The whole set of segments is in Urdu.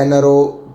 NRO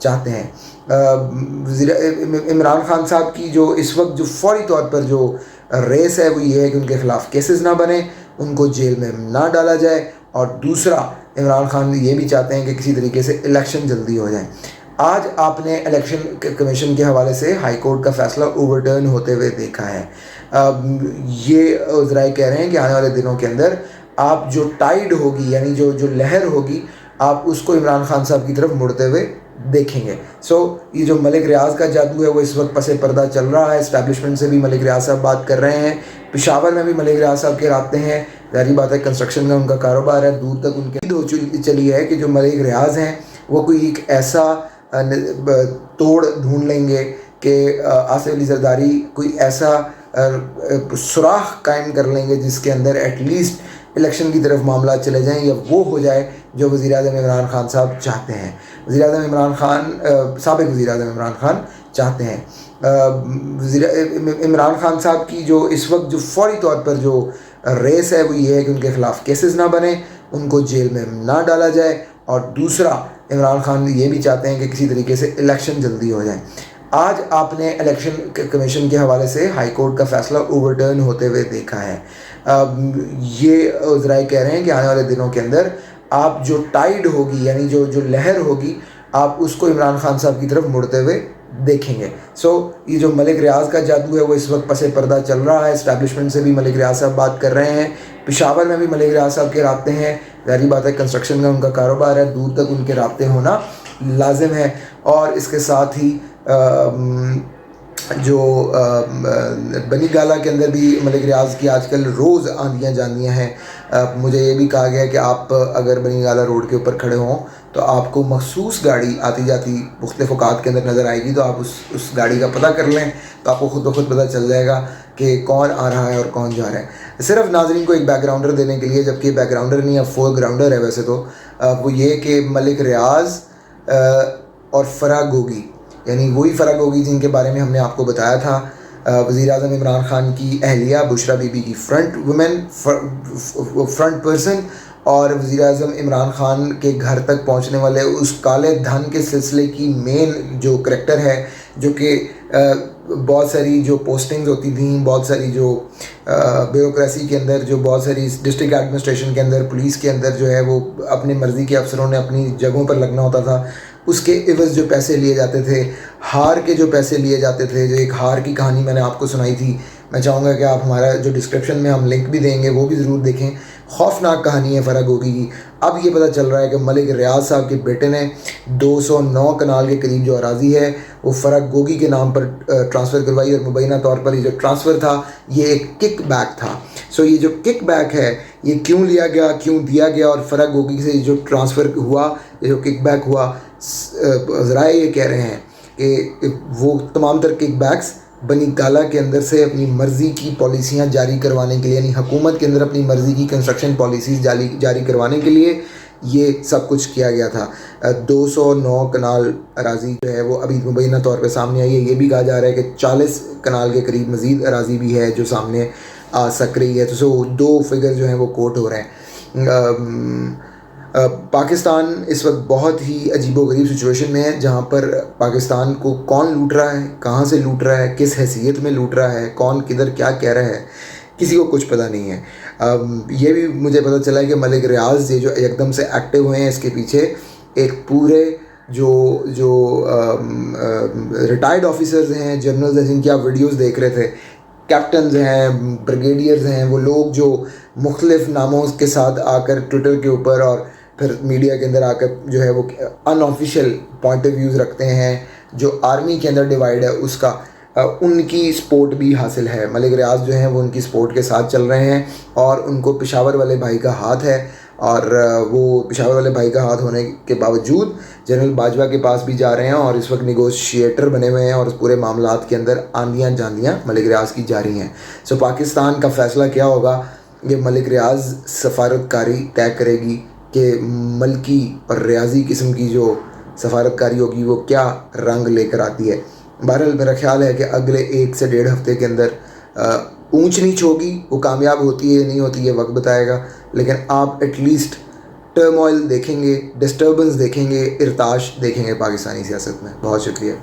چاہتے ہیں. عمران خان صاحب کی جو اس وقت جو فوری طور پر جو ریس ہے وہ یہ ہے کہ ان کے خلاف کیسز نہ بنیں, ان کو جیل میں نہ ڈالا جائے, اور دوسرا عمران خان یہ بھی چاہتے ہیں کہ کسی طریقے سے الیکشن جلدی ہو جائیں. آج آپ نے الیکشن کمیشن کے حوالے سے ہائی کورٹ کا فیصلہ اوورٹرن ہوتے ہوئے دیکھا ہے. یہ ذرائع کہہ رہے ہیں کہ آنے والے دنوں کے اندر آپ جو ٹائیڈ ہوگی, یعنی جو لہر ہوگی, آپ اس کو عمران خان صاحب کی طرف مڑتے ہوئے دیکھیں گے. یہ جو ملک ریاض کا جادو ہے وہ اس وقت پس پردہ چل رہا ہے. اسٹیبلشمنٹ سے بھی ملک ریاض صاحب بات کر رہے ہیں, پشاور میں بھی ملک ریاض صاحب کے رابطے ہیں. ظاہری بات ہے کنسٹرکشن کا ان کا کاروبار ہے, دور تک ان کی ہو چلی ہے کہ جو ملک ریاض ہیں وہ کوئی ایک ایسا توڑ ڈھونڈ لیں گے کہ آصف علی زرداری کوئی ایسا سوراخ قائم کر لیں گے جس کے اندر ایٹ لیسٹ الیکشن کی طرف معاملات چلے جائیں, یا وہ ہو جائے جو وزیر اعظم عمران خان صاحب چاہتے ہیں. سابق وزیر اعظم عمران خان چاہتے ہیں. عمران خان صاحب کی جو اس وقت جو فوری طور پر جو ریس ہے وہ یہ ہے کہ ان کے خلاف کیسز نہ بنیں, ان کو جیل میں نہ ڈالا جائے, اور دوسرا عمران خان یہ بھی چاہتے ہیں کہ کسی طریقے سے الیکشن جلدی ہو جائیں. آج آپ نے الیکشن کمیشن کے حوالے سے ہائی کورٹ کا فیصلہ اوورٹرن ہوتے ہوئے دیکھا ہے. یہ ذرائع کہہ رہے ہیں کہ آنے والے دنوں کے اندر آپ جو ٹائیڈ ہوگی, یعنی جو لہر ہوگی, آپ اس کو عمران خان صاحب کی طرف مڑتے ہوئے دیکھیں گے. یہ جو ملک ریاض کا جادو ہے وہ اس وقت پس پردہ چل رہا ہے. اسٹیبلشمنٹ سے بھی ملک ریاض صاحب بات کر رہے ہیں, پشاور میں بھی ملک ریاض صاحب کے رابطے ہیں. ظاہری بات ہے کنسٹرکشن کا ان کا کاروبار ہے, دور تک ان کے رابطے ہونا لازم ہے. اور اس کے ساتھ ہی جو بنی گالہ کے اندر بھی ملک ریاض کی آج کل روز آندیاں جاندیاں ہیں. مجھے یہ بھی کہا گیا ہے کہ آپ اگر بنی گالہ روڈ کے اوپر کھڑے ہوں تو آپ کو مخصوص گاڑی آتی جاتی مختلف اوقات کے اندر نظر آئے گی, تو آپ اس گاڑی کا پتہ کر لیں تو آپ کو خود بخود پتہ چل جائے گا کہ کون آ رہا ہے اور کون جا رہا ہے. صرف ناظرین کو ایک بیک گراؤنڈر دینے کے لیے, جبکہ بیک گراؤنڈر نہیں, اب فور گراؤنڈر ہے ویسے تو, وہ یہ کہ ملک ریاض اور فرح گوگی, یعنی وہی فرح گوگی جن کے بارے میں ہم نے آپ کو بتایا تھا, وزیر اعظم عمران خان کی اہلیہ بشریٰ بی بی کی فرنٹ پرسن, اور وزیر اعظم عمران خان کے گھر تک پہنچنے والے اس کالے دھن کے سلسلے کی مین جو کریکٹر ہے, جو کہ بہت ساری جو پوسٹنگز ہوتی تھیں, بہت ساری جو بیوروکریسی کے اندر, جو بہت ساری ڈسٹرکٹ ایڈمنسٹریشن کے اندر, پولیس کے اندر جو ہے وہ اپنی مرضی کے افسروں نے اپنی جگہوں پر لگنا ہوتا تھا, اس کے عوض جو پیسے لیے جاتے تھے, ہار کے جو پیسے لیے جاتے تھے, جو ایک ہار کی کہانی میں نے آپ کو سنائی تھی, میں چاہوں گا کہ آپ ہمارا جو ڈسکرپشن میں ہم لنک بھی دیں گے وہ بھی ضرور دیکھیں. خوفناک کہانی ہے فرح گوگی کی. اب یہ پتہ چل رہا ہے کہ ملک ریاض صاحب کے بیٹے نے 209 کنال کے قریب جو اراضی ہے وہ فرح گوگی کے نام پر ٹرانسفر کروائی, اور مبینہ طور پر یہ جو ٹرانسفر تھا یہ ایک کک بیک تھا. یہ جو کک بیک ہے یہ کیوں لیا گیا, کیوں دیا گیا, اور فرح گوگی سے جو ٹرانسفر ہوا, یہ جو کک بیک ہوا, ذرائع یہ کہہ رہے ہیں کہ وہ تمام تر کک بیکس بنی گالہ کے اندر سے اپنی مرضی کی پالیسیاں جاری کروانے کے لیے, یعنی حکومت کے اندر اپنی مرضی کی کنسٹرکشن پالیسیز جاری کروانے کے لیے یہ سب کچھ کیا گیا تھا. 209 کنال اراضی جو ہے وہ ابھی مبینہ طور پہ سامنے آئی ہے. یہ بھی کہا جا رہا ہے کہ 40 کنال کے قریب مزید اراضی بھی ہے جو سامنے آ سک رہی ہے. تو دو فگر جو ہیں وہ کوٹ ہو رہے ہیں. پاکستان اس وقت بہت ہی عجیب و غریب سچویشن میں ہے, جہاں پر پاکستان کو کون لوٹ رہا ہے, کہاں سے لوٹ رہا ہے, کس حیثیت میں لوٹ رہا ہے, کون کدھر کیا کہہ رہا ہے, کسی کو کچھ پتہ نہیں ہے. یہ بھی مجھے پتہ چلا ہے کہ ملک ریاض یہ جو ایک سے ایکٹیو ہوئے ہیں, اس کے پیچھے ایک پورے جو ریٹائرڈ آفیسرز ہیں, جنرلز ہیں, جن کی آپ ویڈیوز دیکھ رہے تھے, کیپٹنز ہیں, بریگیڈیئرز ہیں, وہ لوگ جو مختلف ناموں کے ساتھ آ کر ٹویٹر کے اوپر اور پھر میڈیا کے اندر آ کر جو ہے وہ ان آفیشیل پوائنٹ آف ویوز رکھتے ہیں, جو آرمی کے اندر ڈیوائیڈ ہے اس کا, ان کی سپورٹ بھی حاصل ہے. ملک ریاض جو ہیں وہ ان کی سپورٹ کے ساتھ چل رہے ہیں, اور ان کو پشاور والے بھائی کا ہاتھ ہے, اور وہ پشاور والے بھائی کا ہاتھ ہونے کے باوجود جنرل باجوہ کے پاس بھی جا رہے ہیں, اور اس وقت نیگوشیٹر بنے ہوئے ہیں, اور اس پورے معاملات کے اندر آندیاں جاندیاں ملک ریاض کی جاری ہیں. پاکستان کا فیصلہ کیا ہوگا یہ ملک ریاض سفارتکاری طے کرے گی کہ ملکی اور ریاضی قسم کی جو سفارتکاری ہوگی وہ کیا رنگ لے کر آتی ہے. بہرحال میرا خیال ہے کہ اگلے 1 سے 1.5 ہفتے کے اندر اونچ نیچ ہوگی, وہ کامیاب ہوتی ہے نہیں ہوتی ہے وقت بتائے گا, لیکن آپ ایٹ لیسٹ ٹرموائل دیکھیں گے, ڈسٹربنس دیکھیں گے, ارتعاش دیکھیں گے پاکستانی سیاست میں. بہت شکریہ.